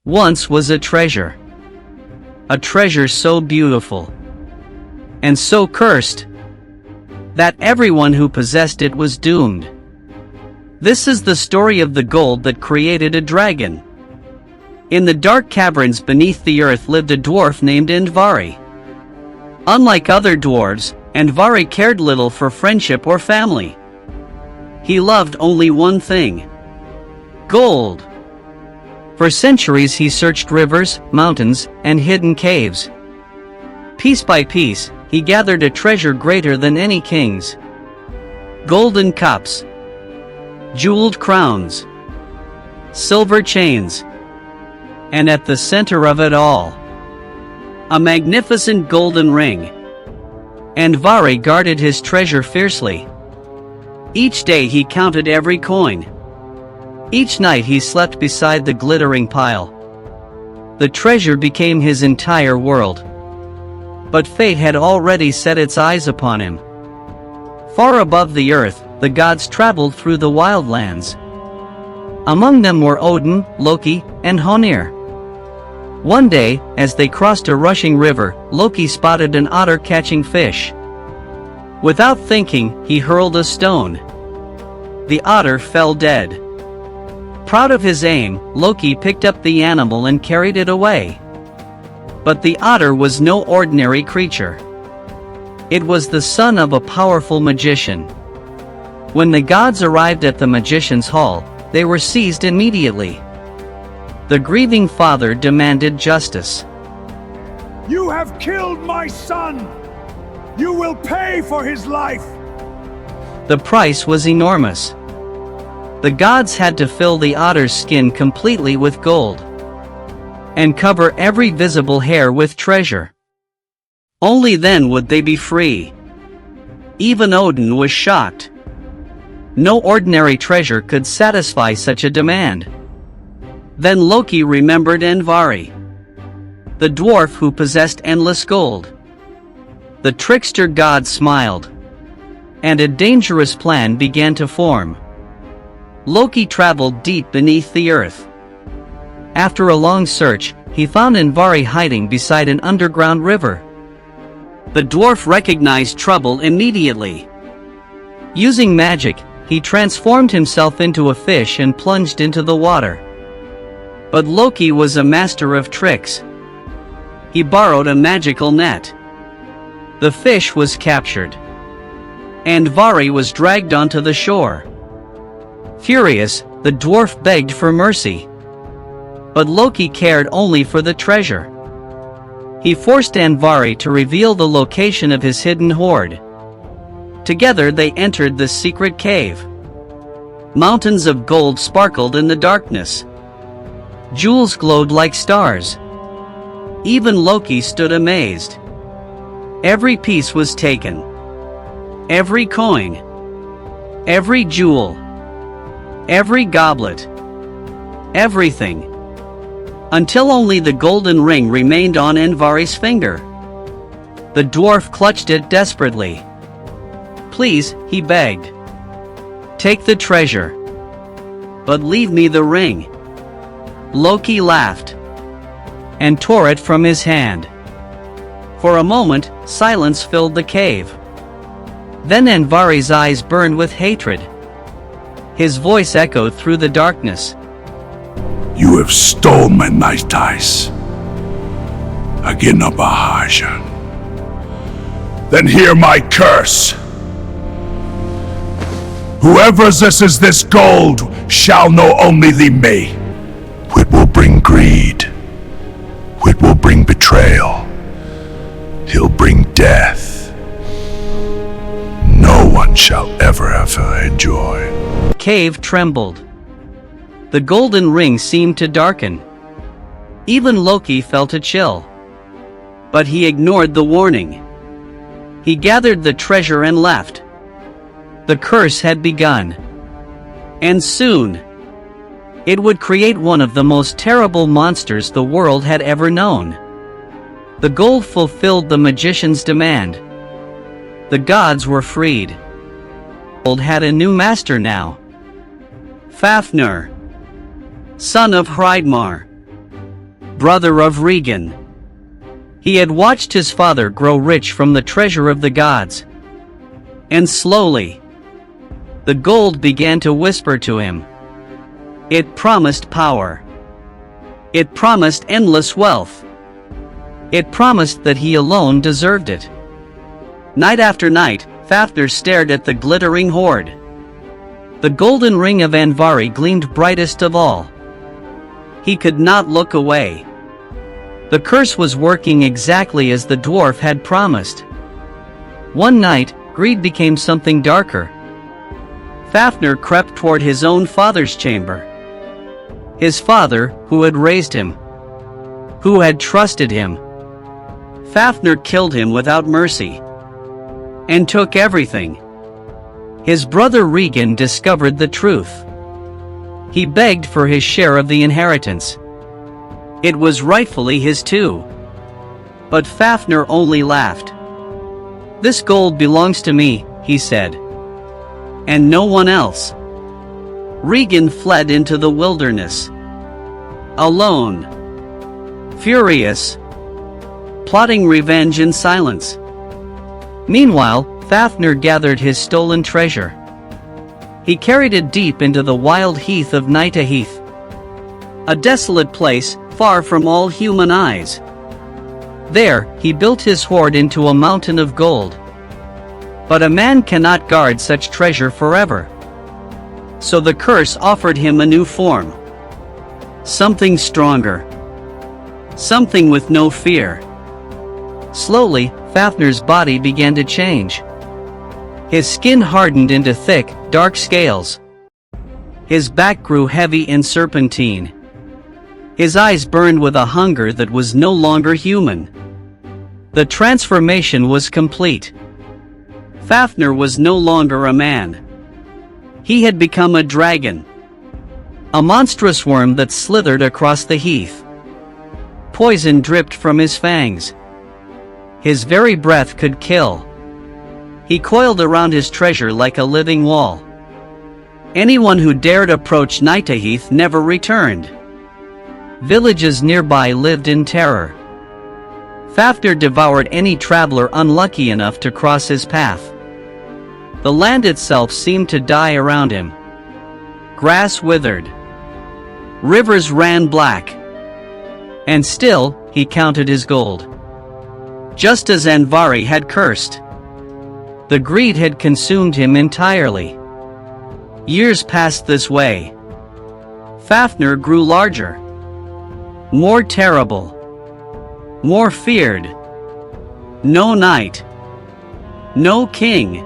Once was a treasure. A treasure so beautiful and so cursed that everyone who possessed it was doomed. This is the story of the gold that created a dragon. In the dark caverns beneath the earth lived a dwarf named Andvari. Unlike other dwarves, Andvari cared little for friendship or family. He loved only one thing: gold. For centuries he searched rivers, mountains, and hidden caves. Piece by piece, he gathered a treasure greater than any king's. Golden cups, jeweled crowns, silver chains, and at the center of it all, a magnificent golden ring. Andvari guarded his treasure fiercely. Each day he counted every coin. Each night he slept beside the glittering pile. The treasure became his entire world. But fate had already set its eyes upon him. Far above the earth, the gods traveled through the wildlands. Among them were Odin, Loki, and Fafnir. One day, as they crossed a rushing river, Loki spotted an otter catching fish. Without thinking, he hurled a stone. The otter fell dead. Proud of his aim, Loki picked up the animal and carried it away. But the otter was no ordinary creature. It was the son of a powerful magician. When the gods arrived at the magician's hall, they were seized immediately. The grieving father demanded justice. "You have killed my son! You will pay for his life!" The price was enormous. The gods had to fill the otter's skin completely with gold and cover every visible hair with treasure. Only then would they be free. Even Odin was shocked. No ordinary treasure could satisfy such a demand. Then Loki remembered Andvari, the dwarf who possessed endless gold. The trickster god smiled, and a dangerous plan began to form. Loki traveled deep beneath the earth. After a long search, he found Andvari hiding beside an underground river. The dwarf recognized trouble immediately. Using magic, he transformed himself into a fish and plunged into the water. But Loki was a master of tricks. He borrowed a magical net. The fish was captured. Andvari was dragged onto the shore. Furious, the dwarf begged for mercy. But Loki cared only for the treasure. He forced Andvari to reveal the location of his hidden hoard. Together they entered the secret cave. Mountains of gold sparkled in the darkness. Jewels glowed like stars. Even Loki stood amazed. Every piece was taken. Every coin. Every jewel. Every goblet. Everything. Until only the golden ring remained on Andvari's finger. The dwarf clutched it desperately. "Please," he begged. "Take the treasure. But leave me the ring." Loki laughed and tore it from his hand. For a moment, silence filled the cave. Then Andvari's eyes burned with hatred. His voice echoed through the darkness. "You have stolen my dice. Again a Bahajan. Then hear my curse. Whoever possesses this gold shall know only the me. It will bring greed. It will bring betrayal. He'll bring death. No one shall ever enjoy." The cave trembled. The golden ring seemed to darken. Even Loki felt a chill. But he ignored the warning. He gathered the treasure and left. The curse had begun. And soon, it would create one of the most terrible monsters the world had ever known. The gold fulfilled the magician's demand. The gods were freed. Gold had a new master now. Fafnir, son of Hreidmar. brother of Regan. He had watched his father grow rich from the treasure of the gods. And slowly, the gold began to whisper to him. It promised power. It promised endless wealth. It promised that he alone deserved it. Night after night, Fafnir stared at the glittering hoard. The golden ring of Andvari gleamed brightest of all. He could not look away. The curse was working exactly as the dwarf had promised. One night, greed became something darker. Fafnir crept toward his own father's chamber. His father, who had raised him, who had trusted him. Fafnir killed him without mercy and took everything. His brother Regan discovered the truth. He begged for his share of the inheritance. It was rightfully his too. But Fafnir only laughed. This gold belongs to me, he said. And no one else. Regan fled into the wilderness. Alone. Furious. Plotting revenge in silence. Meanwhile, Fafnir gathered his stolen treasure. He carried it deep into the wild heath of Heath, a desolate place, far from all human eyes. There, he built his hoard into a mountain of gold. But a man cannot guard such treasure forever. So the curse offered him a new form. Something stronger. Something with no fear. Slowly, Fafnir's body began to change. His skin hardened into thick, dark scales. His back grew heavy and serpentine. His eyes burned with a hunger that was no longer human. The transformation was complete. Fafnir was no longer a man. He had become a dragon. A monstrous worm that slithered across the heath. Poison dripped from his fangs. His very breath could kill. He coiled around his treasure like a living wall. Anyone who dared approach Heath never returned. Villages nearby lived in terror. Fafnir devoured any traveler unlucky enough to cross his path. The land itself seemed to die around him. Grass withered. Rivers ran black. And still, he counted his gold. Just as Andvari had cursed. The greed had consumed him entirely. Years passed this way. Fafnir grew larger. More terrible. More feared. No knight. No king.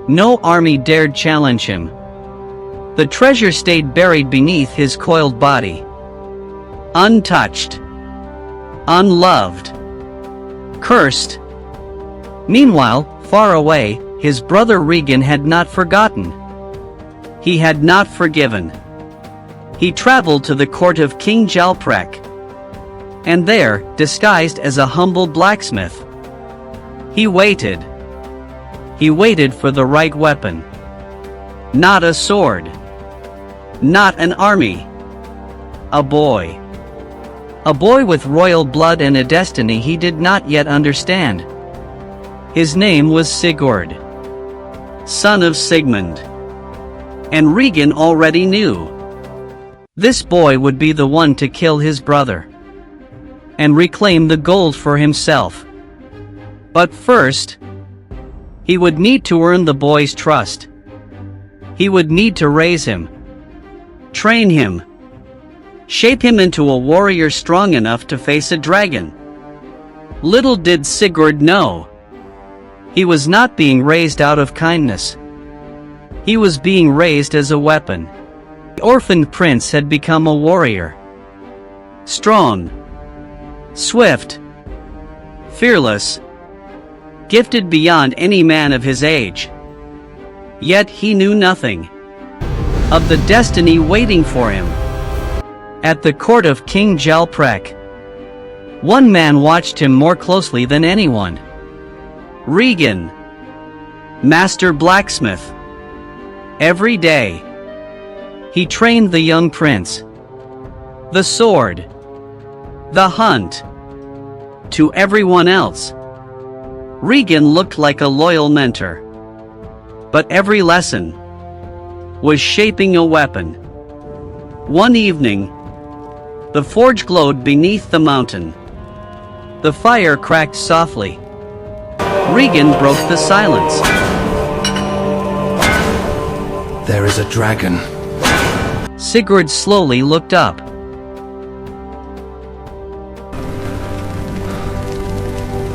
No army dared challenge him. The treasure stayed buried beneath his coiled body. Untouched. Unloved. Cursed. Meanwhile, far away, his brother Regan had not forgotten. He had not forgiven. He traveled to the court of King Jalprek. And there, disguised as a humble blacksmith, he waited. He waited for the right weapon. Not a sword. Not an army. A boy. A boy with royal blood and a destiny he did not yet understand. His name was Sigurd, son of Sigmund. And Regan already knew. This boy would be the one to kill his brother and reclaim the gold for himself. But first, he would need to earn the boy's trust. He would need to raise him, train him, shape him into a warrior strong enough to face a dragon. Little did Sigurd know, he was not being raised out of kindness. He was being raised as a weapon. The orphaned prince had become a warrior. Strong, swift, fearless, gifted beyond any man of his age. Yet he knew nothing of the destiny waiting for him. At the court of King Jalprek, one man watched him more closely than anyone. Regan, master blacksmith. Every day, he trained the young prince. The sword, The hunt. To everyone else, Regan looked like a loyal mentor. But every lesson was shaping a weapon. One evening, the forge glowed beneath the mountain. The fire cracked softly. Regan broke the silence. There is a dragon. Sigurd slowly looked up.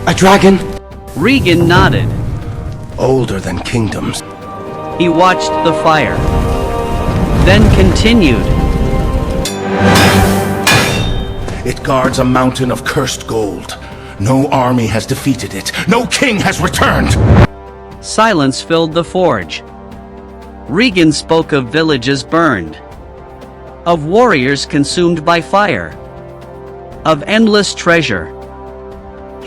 A dragon? Regan nodded. Older than kingdoms. He watched the fire, then continued. It guards a mountain of cursed gold. No army has defeated it. No king has returned. Silence filled the forge. Regan spoke of villages burned, of warriors consumed by fire, of endless treasure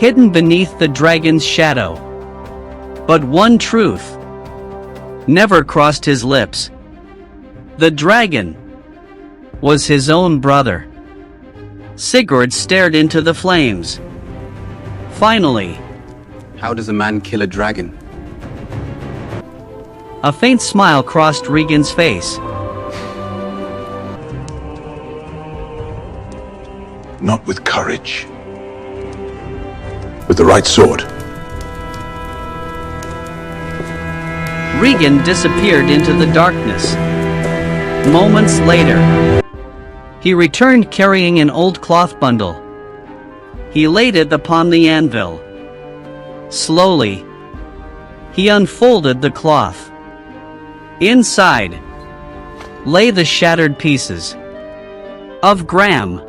hidden beneath the dragon's shadow. But one truth never crossed his lips. The dragon was his own brother. Sigurd stared into the flames. Finally, how does a man kill a dragon? A faint smile crossed Regan's face. Not with courage. With the right sword. Regan disappeared into the darkness. Moments later, he returned carrying an old cloth bundle. He laid it upon the anvil. Slowly, he unfolded the cloth. Inside lay the shattered pieces of Gram,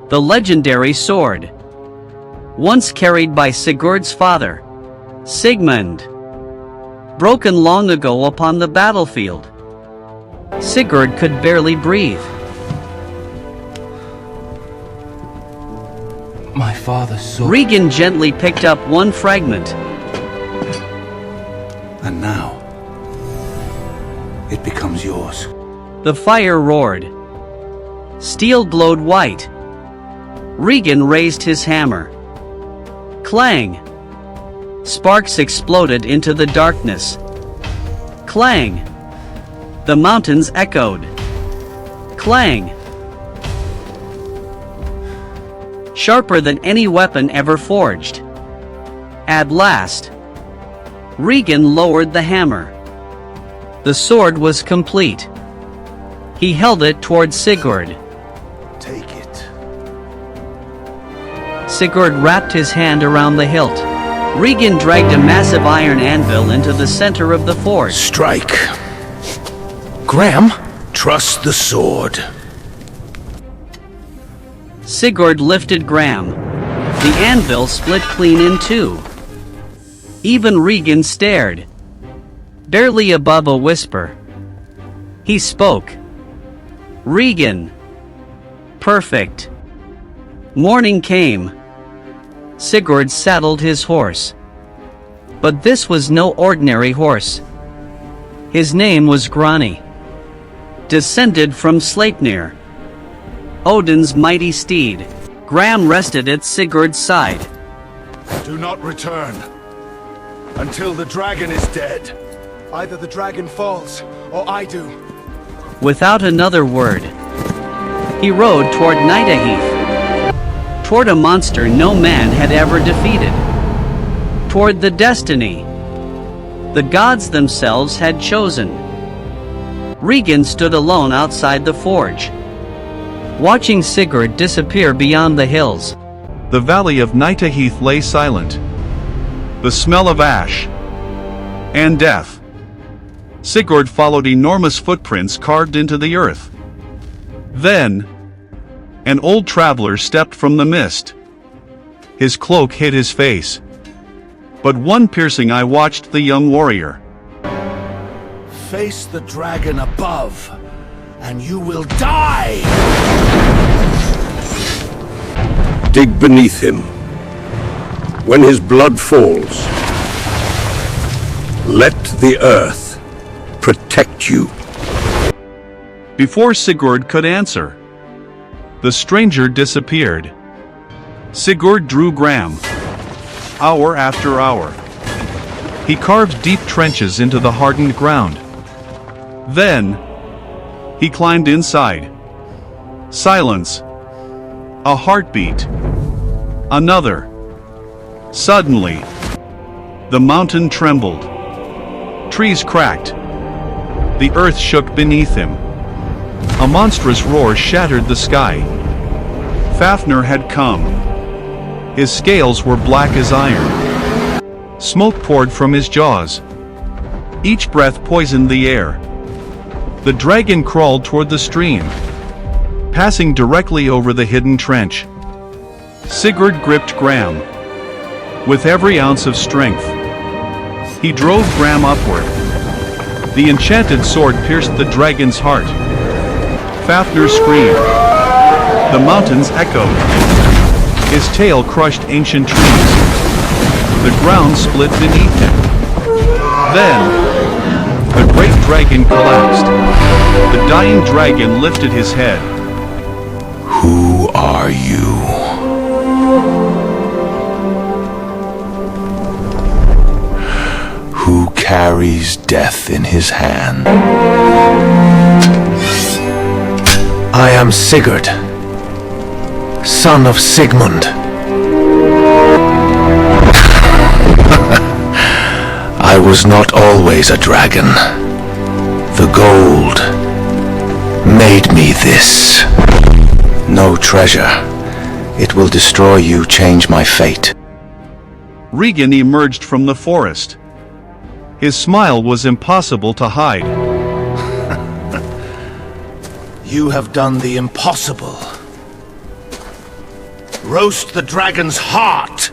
the legendary sword, once carried by Sigurd's father, Sigmund, broken long ago upon the battlefield. Sigurd could barely breathe. My father's sword. Regan gently picked up one fragment. And now, it becomes yours. The fire roared. Steel glowed white. Regan raised his hammer. Clang! Sparks exploded into the darkness. Clang! The mountains echoed. Clang! Sharper than any weapon ever forged. At last, Regan lowered the hammer. The sword was complete. He held it toward Sigurd. Take it. Sigurd wrapped his hand around the hilt. Regan dragged a massive iron anvil into the center of the forge. Strike. Gram, trust the sword. Sigurd lifted Gram. The anvil split clean in two. Even Regan stared. Barely above a whisper. He spoke. Regan. Perfect. Morning came. Sigurd saddled his horse. But this was no ordinary horse. His name was Grani. Descended from Sleipnir, Odin's mighty steed. Gram rested at Sigurd's side. Do not return until the dragon is dead. Either the dragon falls, or I do. Without another word, he rode toward Nidaheath. Toward a monster no man had ever defeated. Toward the destiny the gods themselves had chosen. Regan stood alone outside the forge, watching Sigurd disappear beyond the hills. The valley of Nidaheath lay silent. The smell of ash and death. Sigurd followed enormous footprints carved into the earth. Then, an old traveler stepped from the mist. His cloak hid his face. But one piercing eye watched the young warrior. Face the dragon above, and you will die! Dig beneath him. When his blood falls, let the earth protect you. Before Sigurd could answer, the stranger disappeared. Sigurd drew Gram. Hour after hour. He carved deep trenches into the hardened ground. Then, he climbed inside. Silence. A heartbeat. Another. Suddenly, the mountain trembled. Trees cracked. The earth shook beneath him. A monstrous roar shattered the sky. Fafnir had come. His scales were black as iron. Smoke poured from his jaws. Each breath poisoned the air. The dragon crawled toward the stream, passing directly over the hidden trench. Sigurd gripped Gram. With every ounce of strength, he drove Gram upward. The enchanted sword pierced the dragon's heart. Fafnir screamed. The mountains echoed. His tail crushed ancient trees. The ground split beneath him. Then, the great dragon collapsed. The dying dragon lifted his head. Who are you? Who carries death in his hand? I am Sigurd, son of Sigmund. I was not always a dragon. The gold made me this. No treasure. It will destroy you, change my fate. Regan emerged from the forest. His smile was impossible to hide. You have done the impossible. Roast the dragon's heart.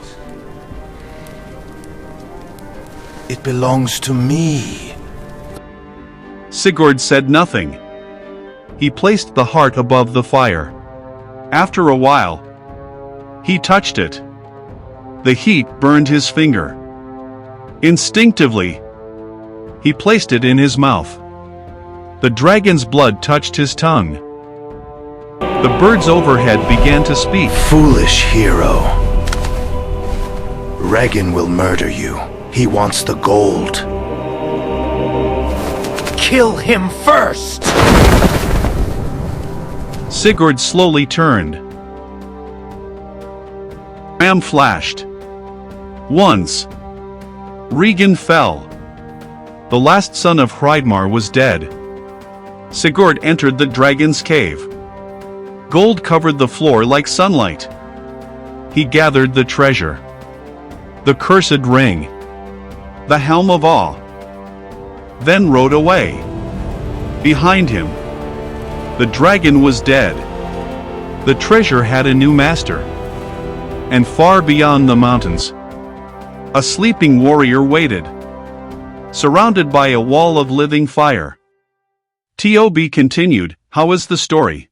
It belongs to me. Sigurd said nothing. He placed the heart above the fire. After a while, he touched it. The heat burned his finger. Instinctively, he placed it in his mouth. The dragon's blood touched his tongue. The birds overhead began to speak. Foolish hero. Regan will murder you. He wants the gold. Kill him first! Sigurd slowly turned. Ram flashed. Once, Regan fell. The last son of Hreidmar was dead. Sigurd entered the dragon's cave. Gold covered the floor like sunlight. He gathered the treasure. The cursed ring. The helm of awe. Then rode away. Behind him, the dragon was dead. The treasure had a new master. And far beyond the mountains, a sleeping warrior waited, surrounded by a wall of living fire. TOB continued. How is the story?